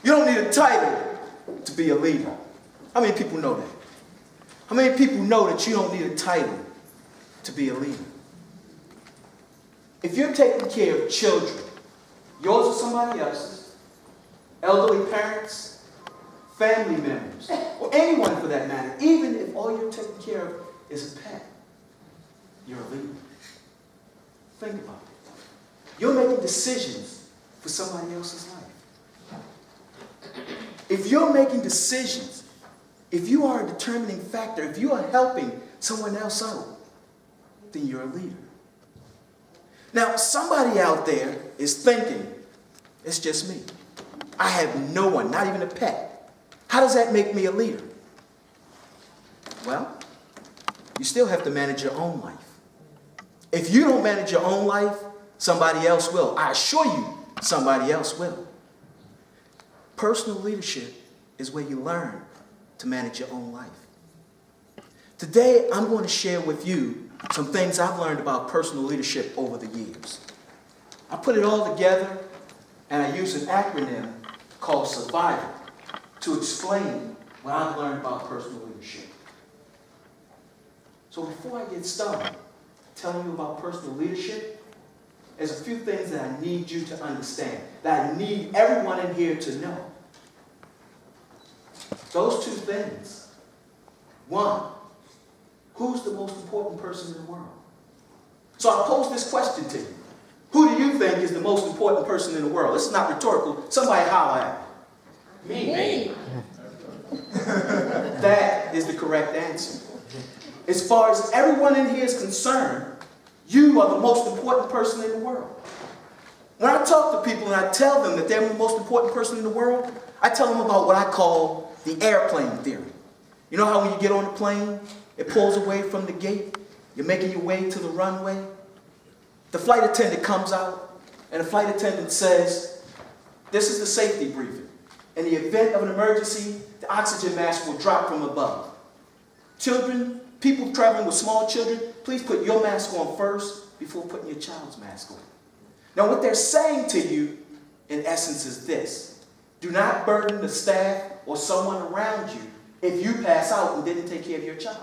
You don't need a title to be a leader. How many people know that? How many people know that you don't need a title to be a leader? If you're taking care of children, yours or somebody else's, elderly parents, family members, or anyone for that matter, even if all you're taking care of is a pet, you're a leader. Think about it. You're making decisions for somebody else's life. If you're making decisions, if you are a determining factor, if you are helping someone else out, then you're a leader. Now, somebody out there is thinking, it's just me. I have no one, not even a pet. How does that make me a leader? Well, you still have to manage your own life. If you don't manage your own life, somebody else will. I assure you, somebody else will. Personal leadership is where you learn to manage your own life. Today, I'm going to share with you some things I've learned about personal leadership over the years. I put it all together and I use an acronym called S.U.R.V.I.V.A.L to explain what I've learned about personal leadership. So before I get started telling you about personal leadership, there's a few things that I need you to understand, that I need everyone in here to know. Those two things. One, who's the most important person in the world? So I pose this question to you. Who do you think is the most important person in the world? This is not rhetorical. Somebody holler at me. Me. That is the correct answer. As far as everyone in here is concerned, you are the most important person in the world. When I talk to people and I tell them that they're the most important person in the world, I tell them about what I call the airplane theory. You know how when you get on a plane, it pulls away from the gate, you're making your way to the runway. The flight attendant comes out, and the flight attendant says, this is the safety briefing. In the event of an emergency, the oxygen mask will drop from above. Children, people traveling with small children, please put your mask on first before putting your child's mask on. Now what they're saying to you, in essence, is this. Do not burden the staff or someone around you if you pass out and didn't take care of your child.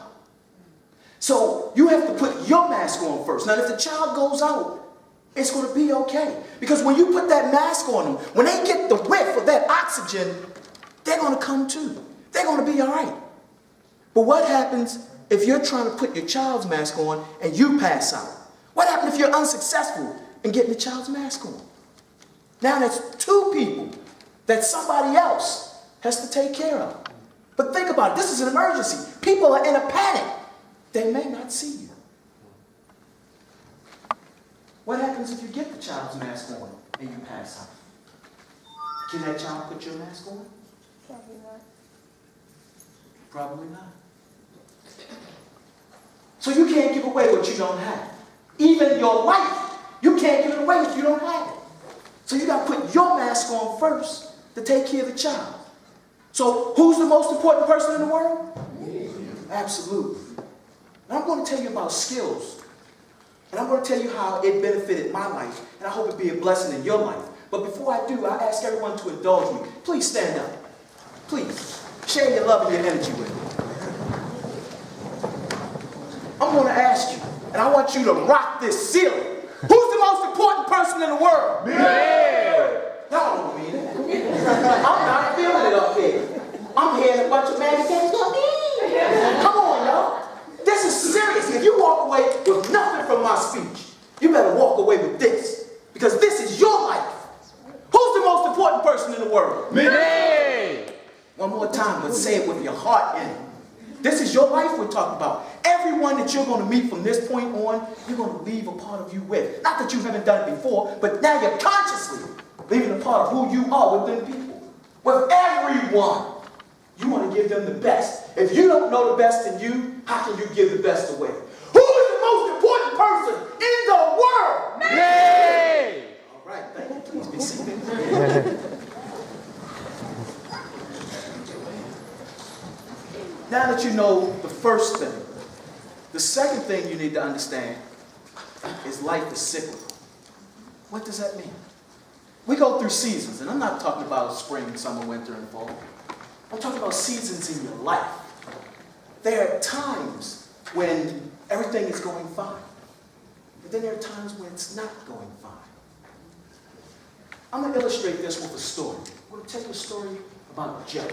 So you have to put your mask on first. Now if the child goes out, it's going to be okay. Because when you put that mask on them, when they get the whiff of that oxygen, they're going to come to. They're going to be all right. But what happens if you're trying to put your child's mask on and you pass out? What happens if you're unsuccessful in getting the child's mask on? Now that's two people that somebody else has to take care of. But think about it. This is an emergency. People are in a panic. They may not see you. What happens if you get the child's mask on and you pass out? Can that child put your mask on? Probably not. Probably not. So you can't give away what you don't have. Even your life, you can't give it away if you don't have it. So you got to put your mask on first to take care of the child. So who's the most important person in the world? Absolutely. And I'm going to tell you about skills. And I'm going to tell you how it benefited my life. And I hope it be a blessing in your life. But before I do, I ask everyone to indulge me. Please stand up. Please. Share your love and your energy with me. I'm going to ask you, and I want you to rock this ceiling. Who's the most important person in the world? Me! Y'all don't mean it. I'm not feeling it up here. I'm hearing a bunch of magazines go, come on, y'all. This is serious. If you walk away with nothing from my speech, you better walk away with this. Because this is your life. Who's the most important person in the world? Me! One more time, but say it with your heart in it. This is your life we're talking about. Everyone that you're going to meet from this point on, you're going to leave a part of you with. Not that you haven't done it before, but now you're consciously leaving a part of who you are within people. With everyone, you want to give them the best. If you don't know the best in you, how can you give the best away? Who is the most important person in the world? Me! All right, thank you. Please be seated. Now that you know the first thing, the second thing you need to understand is life is cyclical. What does that mean? We go through seasons, and I'm not talking about spring, summer, winter, and fall. I'm talking about seasons in your life. There are times when everything is going fine. But then there are times when it's not going fine. I'm going to illustrate this with a story. I'm going to take a story about Joe.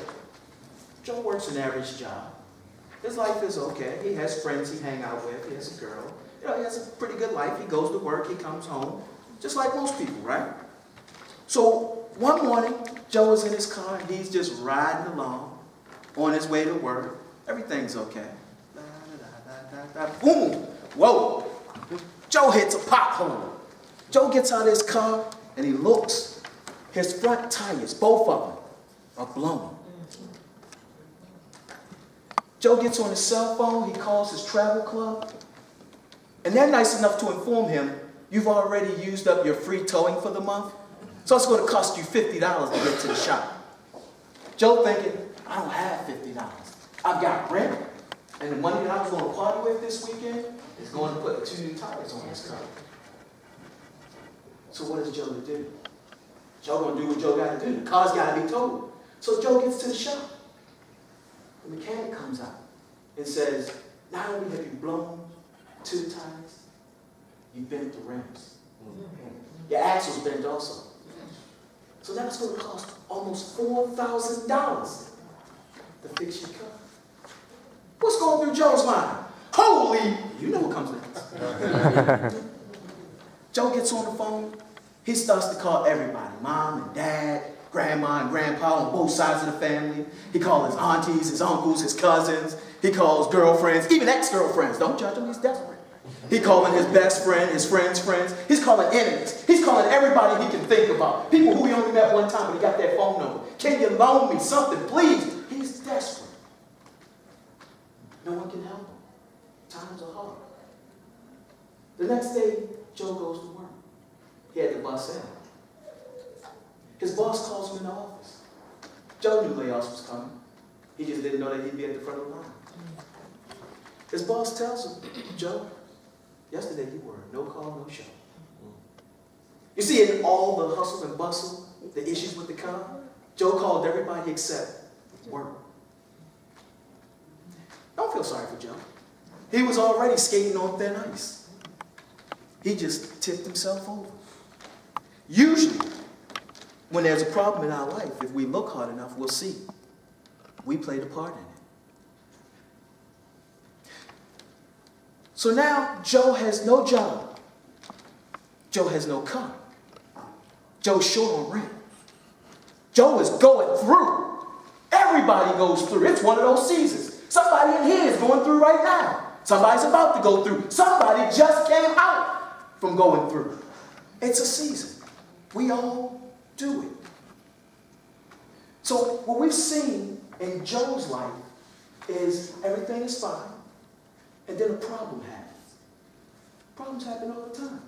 Joe works an average job. His life is okay. He has friends he hangs out with. He has a girl. You know, he has a pretty good life. He goes to work. He comes home. Just like most people, right? So one morning, Joe is in his car and he's just riding along on his way to work. Everything's okay. Boom! Whoa! Joe hits a pothole. Joe gets out of his car and he looks. His front tires, both of them, are blown. Joe gets on his cell phone. He calls his travel club. And they're nice enough to inform him, you've already used up your free towing for the month. So it's going to cost you $50 to get to the shop. Joe thinking, I don't have $50. I've got rent. And the money that I was going to party with this weekend is going to put 2 new tires on his car. So what is Joe to do? Joe going to do what Joe got to do. The car's got to be towed. So Joe gets to the shop. The mechanic comes out and says, not only have you blown 2 tires, you bent the rims. Your axle's bent also. So that's going to cost almost $4,000 to fix your car. What's going through Joe's mind? Holy, you know what comes next. Joe gets on the phone. He starts to call everybody, mom and dad, grandma and grandpa on both sides of the family. He calls his aunties, his uncles, his cousins. He calls girlfriends, even ex-girlfriends. Don't judge him, he's desperate. He's calling his best friend, his friend's friends. He's calling enemies. He's calling everybody he can think about. People who he only met one time, but he got their phone number. Can you loan me something, please? He's desperate. No one can help him. Times are hard. The next day, Joe goes to work. He had to bus in. His boss calls him in the office. Joe knew layoffs was coming. He just didn't know that he'd be at the front of the line. His boss tells him, Joe, yesterday you were no call, no show. You see, in all the hustle and bustle, the issues with the car, Joe called everybody except work. Don't feel sorry for Joe. He was already skating on thin ice. He just tipped himself over. Usually, when there's a problem in our life, if we look hard enough, we'll see. We played a part in it. So now, Joe has no job. Joe has no car. Joe's short on rent. Joe is going through. Everybody goes through. It's one of those seasons. Somebody in here is going through right now. Somebody's about to go through. Somebody just came out from going through. It's a season. We all do it. So what we've seen in Joe's life is everything is fine, and then a problem happens. Problems happen all the time.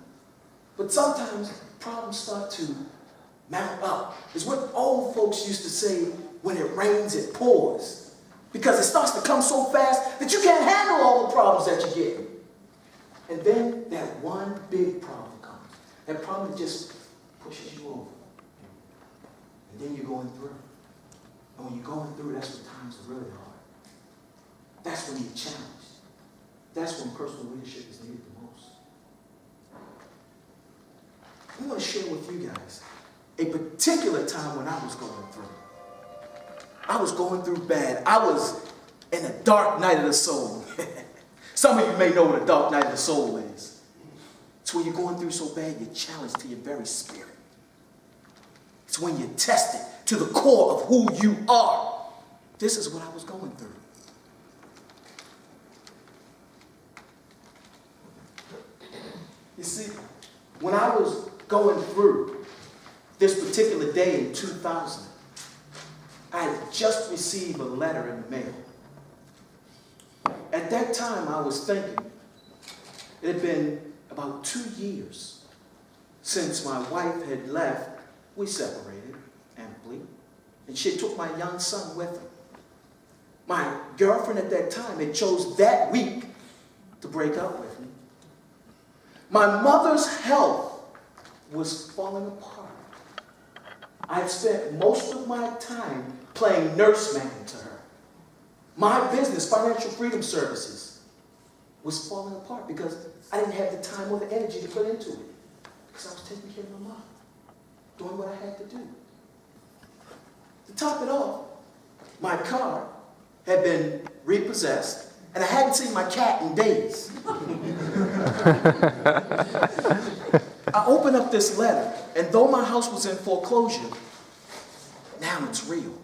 But sometimes problems start to mount up. It's what old folks used to say, when it rains, it pours. Because it starts to come so fast that you can't handle all the problems that you get. And then that one big problem comes. That problem just pushes you over. And then you're going through. And when you're going through, that's when times are really hard. That's when you're challenged. That's when personal leadership is needed the most. I want to share with you guys a particular time when I was going through. I was going through bad. I was in a dark night of the soul. Some of you may know what a dark night of the soul is. It's when you're going through so bad, you're challenged to your very spirit. It's when you're tested to the core of who you are. This is what I was going through. You see, when I was going through this particular day in 2000, I had just received a letter in the mail. At that time, I was thinking, it had been about 2 years since my wife had left. We separated amply, and she took my young son with her. My girlfriend at that time had chose that week to break up with me. My mother's health was falling apart. I had spent most of my time playing nurseman to her. My business, Financial Freedom Services, was falling apart because I didn't have the time or the energy to put into it. Because I was taking care of my mom, doing what I had to do. To top it off, my car had been repossessed, and I hadn't seen my cat in days. I opened up this letter, and though my house was in foreclosure, now it's real.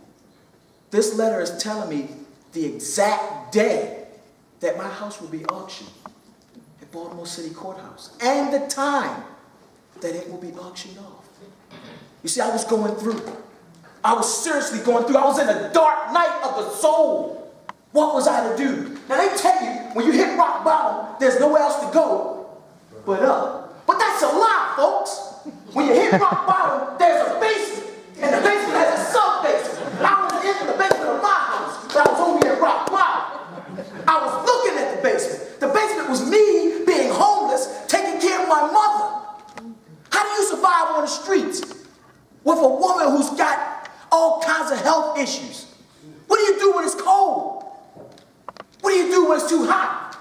This letter is telling me the exact day that my house will be auctioned at Baltimore City Courthouse, and the time that it will be auctioned off. You see, I was going through. I was seriously going through. I was in a dark night of the soul. What was I to do? Now they tell you, when you hit rock bottom, there's nowhere else to go but up. But that's a lie, folks. When you hit rock bottom, there's a basement. And the basement has a sub-basement. I was in the basement of my house, but I was only at rock bottom. I was looking at the basement. The basement was me being homeless, taking care of my mother. How do you survive on the streets with a woman who's got all kinds of health issues? What do you do when it's cold? What do you do when it's too hot?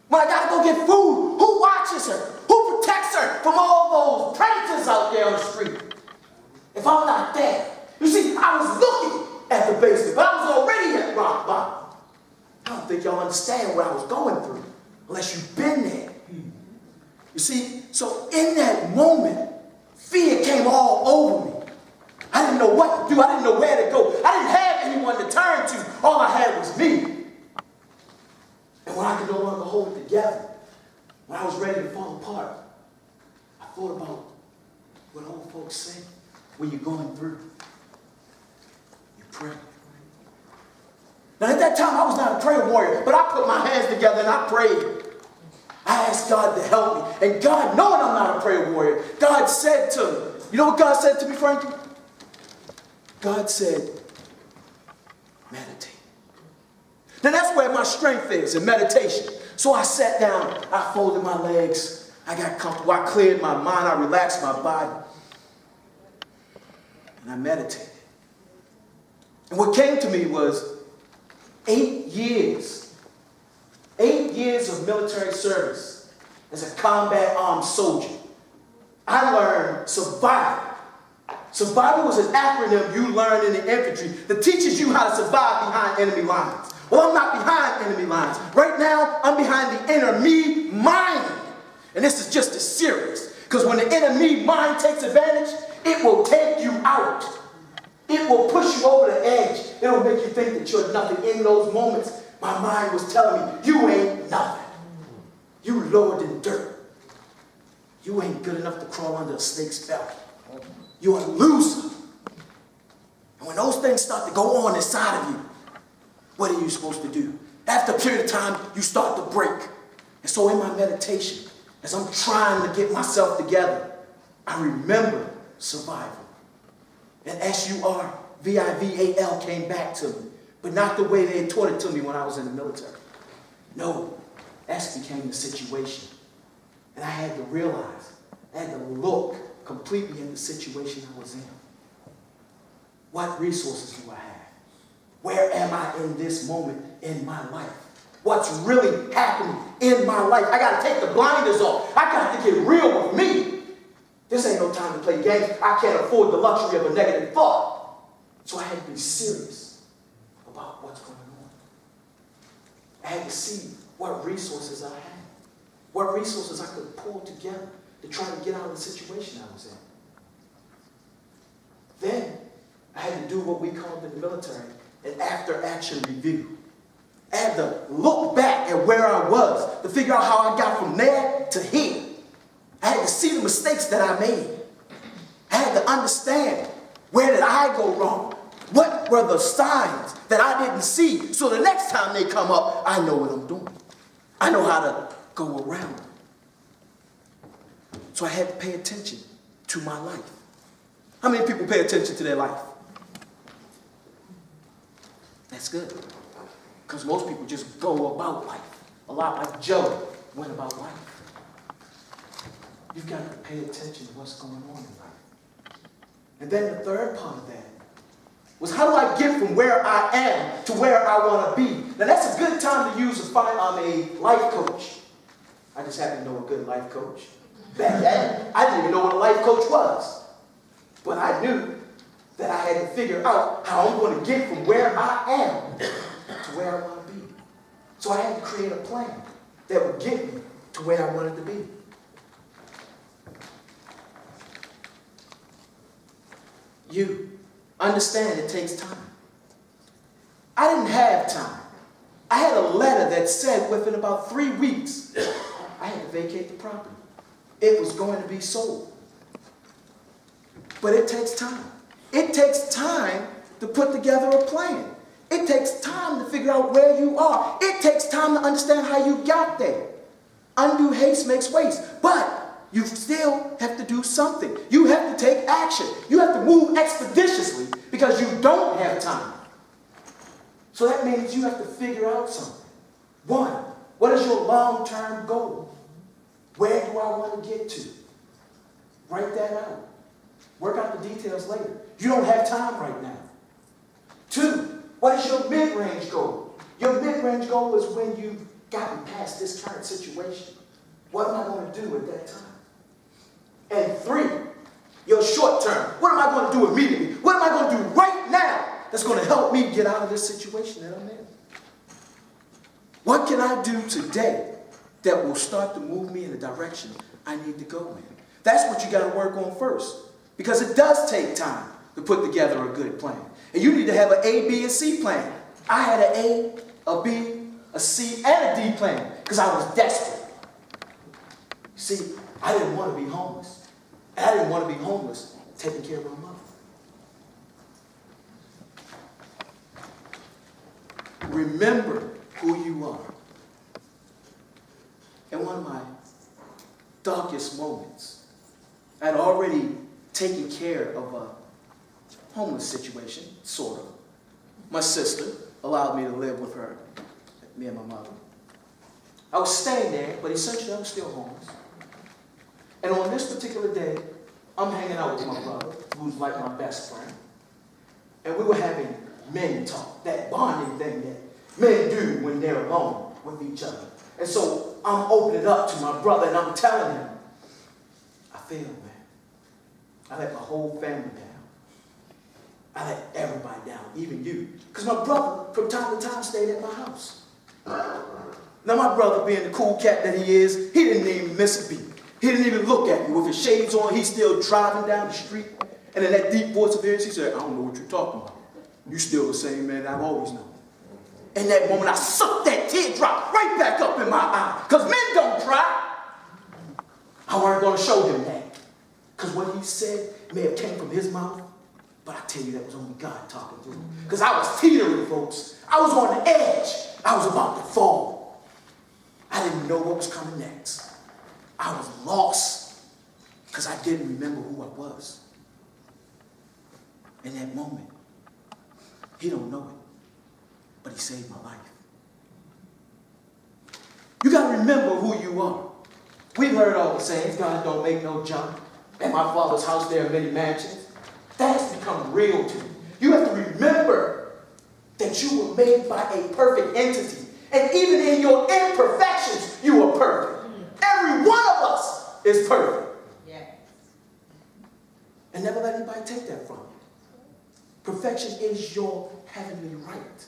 When I gotta go get food, who watches her? Who protects her from all those predators out there on the street? If I'm not there. You see, I was looking at the basement, but I was already at rock bottom. I don't think y'all understand what I was going through unless you've been there. You see, so in that moment, fear came all over me. I didn't know what to do. I didn't know where to go. I didn't have anyone to turn to. All I had was me. And when I could no longer hold it together, when I was ready to fall apart, I thought about what old folks say when you're going through. You pray. Now at that time, I was not a prayer warrior, but I put my hands together and I prayed. I asked God to help me. And God, knowing I'm not a prayer warrior, God said to me, you know what God said to me, Frankie? God said, meditate. Now that's where my strength is, in meditation. So I sat down, I folded my legs, I got comfortable, I cleared my mind, I relaxed my body, and I meditated. And what came to me was 8 years of military service as a combat armed soldier. I learned survival. Survival was an acronym you learned in the infantry that teaches you how to survive behind enemy lines. Well, I'm not behind enemy lines. Right now, I'm behind the enemy mind. And this is just as serious. Because when the enemy mind takes advantage, it will take you out. It will push you over the edge. It'll make you think that you're nothing. In those moments, my mind was telling me, you ain't nothing. You lower than dirt. You ain't good enough to crawl under a snake's belt. You're a loser. And when those things start to go on inside of you, what are you supposed to do? After a period of time, you start to break. And so in my meditation, as I'm trying to get myself together, I remember survival. And S.U.R.V.I.V.A.L came back to me, but not the way they had taught it to me when I was in the military. No, S became the situation. And I had to realize, I had to look completely in the situation I was in. What resources do I have? Where am I in this moment in my life? What's really happening in my life? I got to take the blinders off. I got to get real with me. This ain't no time to play games. I can't afford the luxury of a negative thought. So I had to be serious about what's going on. I had to see what resources I had. What resources I could pull together to try to get out of the situation I was in. Then I had to do what we called in the military an after-action review. I had to look back at where I was to figure out how I got from there to here. I had to see the mistakes that I made. I had to understand, where did I go wrong? What were the signs that I didn't see? So the next time they come up, I know what I'm doing. I know how to go around them. So I had to pay attention to my life. How many people pay attention to their life? That's good. Because most people just go about life. A lot like Joe went about life. You've got to pay attention to what's going on in life. And then the third part of that was, how do I get from where I am to where I want to be? Now that's a good time to use I'm a life coach. I just happen to know a good life coach. Back then, I didn't even know what a life coach was. But I knew that I had to figure out how I'm going to get from where I am to where I want to be. So I had to create a plan that would get me to where I wanted to be. You understand it takes time. I didn't have time. I had a letter that said within about 3 weeks, I had to vacate the property. It was going to be sold. But it takes time. It takes time to put together a plan. It takes time to figure out where you are. It takes time to understand how you got there. Undue haste makes waste. But you still have to do something. You have to take action. You have to move expeditiously because you don't have time. So that means you have to figure out something. One, what is your long-term goal? Where do I want to get to? Write that out. Work out the details later. You don't have time right now. Two, what is your mid-range goal? Your mid-range goal is when you've gotten past this current situation. What am I going to do at that time? And three, your short term. What am I going to do immediately? What am I going to do right now that's going to help me get out of this situation that I'm in? What can I do today that will start to move me in the direction I need to go in? That's what you got to work on first. Because it does take time to put together a good plan. And you need to have an A, B, and C plan. I had an A, a B, a C, and a D plan because I was desperate. You see, I didn't want to be homeless. And I didn't want to be homeless taking care of my mother. Remember who you are. In one of my darkest moments, I had already taken care of a homeless situation, sort of. My sister allowed me to live with her, me and my mother. I was staying there, but essentially I was still homeless. And on this particular day, I'm hanging out with my brother, who's like my best friend. And we were having men talk, that bonding thing that men do when they're alone with each other. And so I'm opening up to my brother and I'm telling him, I failed, man. I let my whole family down. I let everybody down, even you. Because my brother, from time to time, stayed at my house. Now my brother, being the cool cat that he is, he didn't even miss a beat. He didn't even look at me. With his shades on, he's still driving down the street. And in that deep voice of his, he said, I don't know what you're talking about. You still the same man I've always known. In that moment, I sucked that teardrop right back up in my eye. Because men don't cry. I weren't going to show him that. Because what he said may have came from his mouth, but I tell you, that was only God talking to him. Because I was teetering, folks. I was on the edge. I was about to fall. I didn't know what was coming next. I was lost because I didn't remember who I was. In that moment, he don't know it, but he saved my life. You got to remember who you are. We've heard all the sayings, God don't make no junk. At my Father's house there are many mansions. That has become real to you. You have to remember that you were made by a perfect entity. And even in your imperfections, you are perfect. Every one of us is perfect. Yes. And never let anybody take that from you. Perfection is your heavenly right.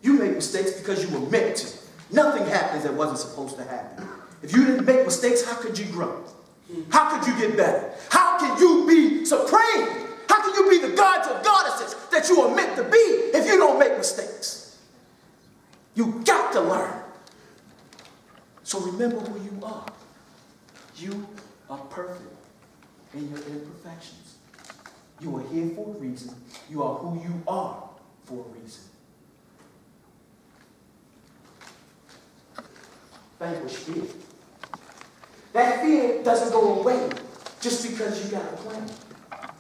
You make mistakes because you were meant to. Nothing happens that wasn't supposed to happen. If you didn't make mistakes, how could you grow? How could you get better? How can you be supreme? How can you be the gods or goddesses that you are meant to be if you don't make mistakes? You got to learn. So remember who you are. You are perfect in your imperfections. You are here for a reason. You are who you are for a reason. Vanquish fear. That fear doesn't go away just because you got a plan.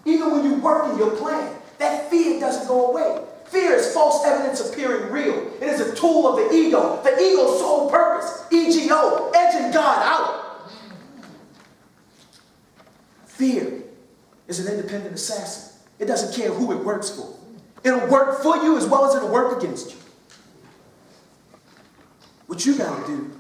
Even when you work in your plan, that fear doesn't go away. Fear is false evidence appearing real. It is a tool of the ego. The ego's sole purpose, EGO, edging God out. Fear is an independent assassin. It doesn't care who it works for. It'll work for you as well as it'll work against you. What you got to do,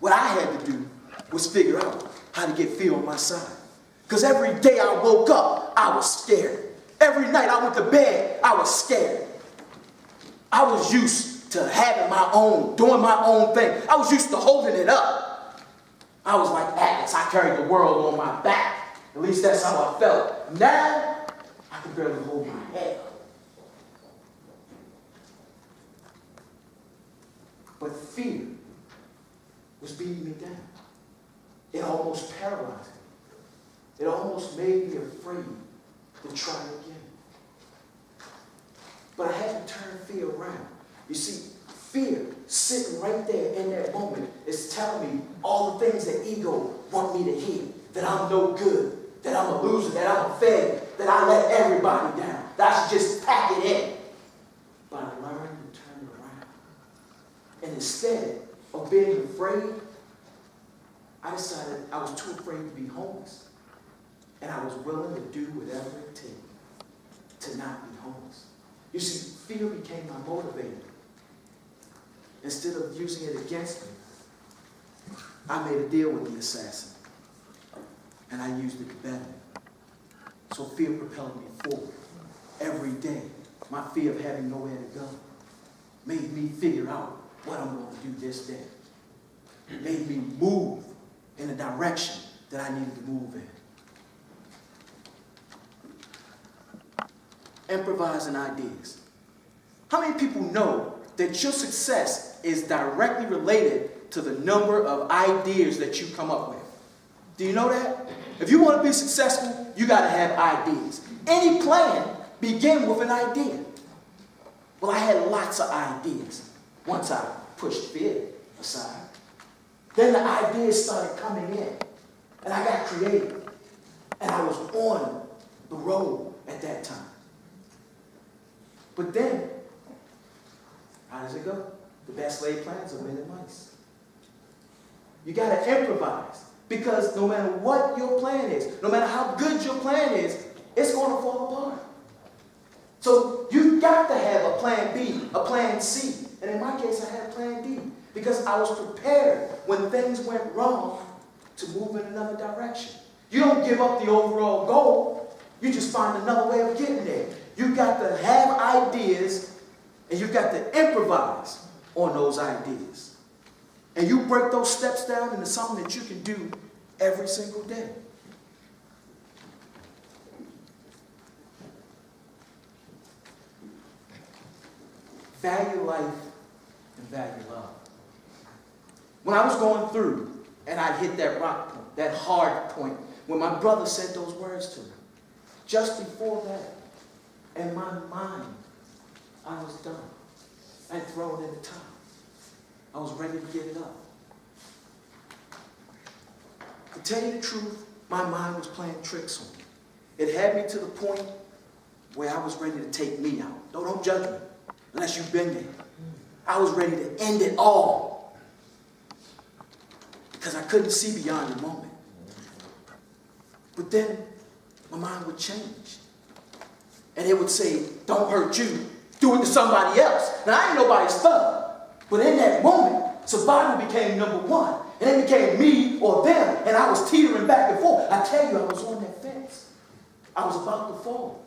what I had to do, was figure out how to get fear on my side. Because every day I woke up, I was scared. Every night I went to bed, I was scared. I was used to having my own, doing my own thing. I was used to holding it up. I was like Atlas. I carried the world on my back. At least that's how I felt. Now, I can barely hold my head up. But fear was beating me down. It almost paralyzed me. It almost made me afraid to try again. But I had to turn fear around. You see, fear sitting right there in that moment is telling me all the things that ego want me to hear. That I'm no good, that I'm a loser, that I'm a failure, that I let everybody down, that I should just pack it in. But I learned to turn it around. And instead of being afraid, I decided I was too afraid to be homeless. And I was willing to do whatever it takes to not be homeless. You see, fear became my motivator. Instead of using it against me, I made a deal with the assassin. And I used it to better me. So fear propelled me forward. Every day, my fear of having nowhere to go made me figure out what I'm going to do this day. It made me move in the direction that I needed to move in. Improvising ideas. How many people know that your success is directly related to the number of ideas that you come up with? Do you know that? If you want to be successful, you got to have ideas. Any plan begins with an idea. Well, I had lots of ideas once I pushed fear aside. Then the ideas started coming in, and I got creative. And I was on the road at that time. But then, how does it go? The best laid plans are men and mice. You got to improvise. Because no matter what your plan is, no matter how good your plan is, it's going to fall apart. So you've got to have a plan B, a plan C. And in my case, I had a plan D. Because I was prepared when things went wrong to move in another direction. You don't give up the overall goal. You just find another way of getting there. You've got to have ideas, and you've got to improvise on those ideas. And you break those steps down into something that you can do every single day. Value life and value love. When I was going through and I hit that rock point, that hard point, when my brother said those words to me, just before that, in my mind, I was done. I had thrown in the towel. I was ready to give it up. To tell you the truth, my mind was playing tricks on me. It had me to the point where I was ready to take me out. No, don't judge me, unless you've been there. I was ready to end it all. Because I couldn't see beyond the moment. But then, my mind would change. And it would say, don't hurt you, do it to somebody else. Now, I ain't nobody's thug. But in that moment, survival became number one. And it became me or them. And I was teetering back and forth. I tell you, I was on that fence. I was about to fall.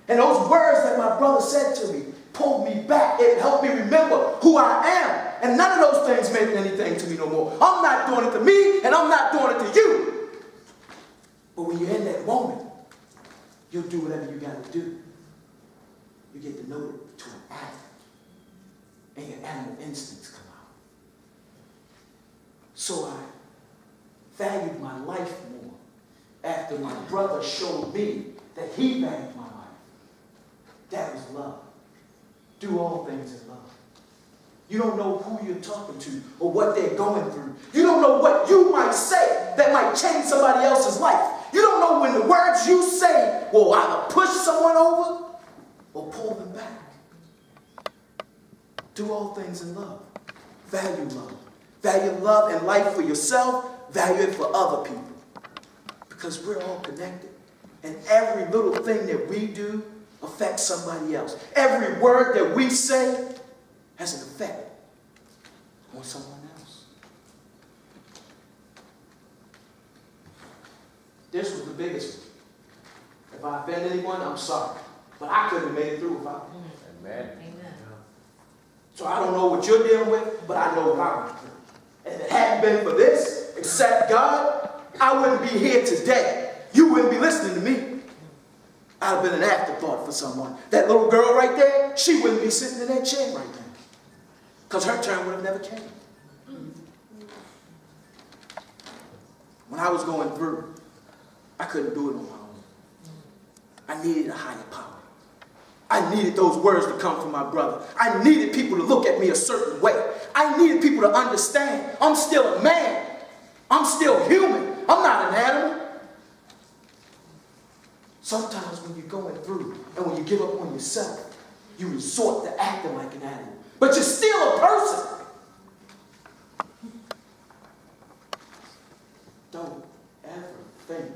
And those words that my brother said to me pulled me back. It helped me remember who I am. And none of those things meant anything to me no more. I'm not doing it to me, and I'm not doing it to you. But when you're in that moment, you'll do whatever you got to do. You get to know it to an act. And your animal instincts come out. So I valued my life more after my brother showed me that he valued my life. That was love. Do all things in love. You don't know who you're talking to or what they're going through. You don't know what you might say that might change somebody else's life. You don't know when the words you say will either push someone over or pull them back. Do all things in love. Value love. Value love and life for yourself. Value it for other people. Because we're all connected. And every little thing that we do affects somebody else. Every word that we say has an effect on someone else. This was the biggest one. If I offend anyone, I'm sorry. But I couldn't have made it through without him. Amen. So I don't know what you're dealing with, but I know what I went through. And if it hadn't been for this, except God, I wouldn't be here today. You wouldn't be listening to me. I'd have been an afterthought for someone. That little girl right there, she wouldn't be sitting in that chair right now. Because her turn would have never came. When I was going through, I couldn't do it on my own. I needed a higher power. I needed those words to come from my brother. I needed people to look at me a certain way. I needed people to understand I'm still a man. I'm still human. I'm not an animal. Sometimes when you're going through and when you give up on yourself, you resort to acting like an animal. But you're still a person. Don't ever think